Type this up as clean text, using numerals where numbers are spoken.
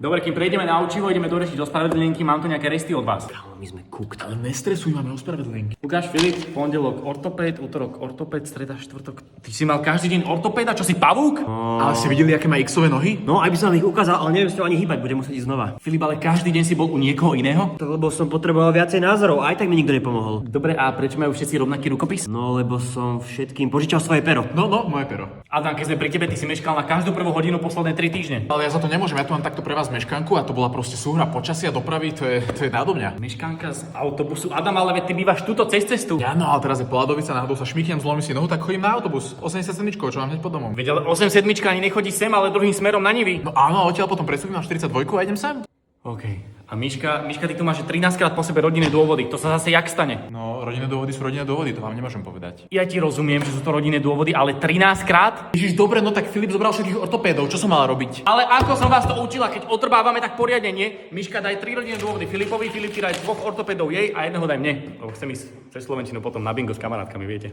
Dobre, kým prejdeme na učivo, ideme doriešiť ospravedlnenky, mám tu nejaké resty od vás. Kámo, my sme cooked. Ale nestresuj, máme ospravedlnenky. Lukáš, Filip, pondelok ortopéd, útorok ortopéd, streda, štvrtok. Ty si mal každý deň ortopéda, čo si pavúk? Ale ste videli, aké má X-ové nohy? No, aj by som vám ich ukázal, ale neviem s ňou ani hýbať, budem musieť ísť znova. Filip, ale každý deň si bol u niekoho iného? To lebo som potreboval viacej názorov, aj tak mi nikto nepomohol. Dobre, a prečo majú všetci rovnaký rukopis? No, lebo som všetkým požičal svoje pero. No, moje pero. Adam, keď sme pri tebe, ty si meškal na každú prvú hodinu posledné 3 týždne. Ale ja za to nemôžem, ja tu mám takto pre vás meškanku a to bola proste súhra počasia dopravy, to je nádo mňa. Meškánka z autobusu. Adam, ale veď ty bývaš tuto cez cestu. Ja no, ale teraz je Poladovica, náhodou sa šmychnem, zlomím si nohu, tak chodím na autobus. 87, čo mám hneď pod domom. Veď ale 87 ani nechodí sem, ale druhým smerom na Nivy. No áno, odtiaľ potom presúdim na 42 a idem sem. OK. A Miška, ty tu máš 13 krát po sebe rodinné dôvody. To sa zase jak stane? No, rodinné dôvody sú rodinné dôvody, to vám nemôžem povedať. Ja ti rozumiem, že sú to rodinné dôvody, ale 13 krát? Ježiš, dobre, no tak Filip zobral všetkých ortopédov, čo som mal robiť? Ale ako som vás to učila, keď otrbávame tak poriadne, nie? Miška, daj 3 rodinné dôvody Filipovi, Filip ti daj 2 ortopédov jej a jedného daj mne. Lebo chcem ísť cez Slovenčinu potom na bingo s kamarátkami, viete.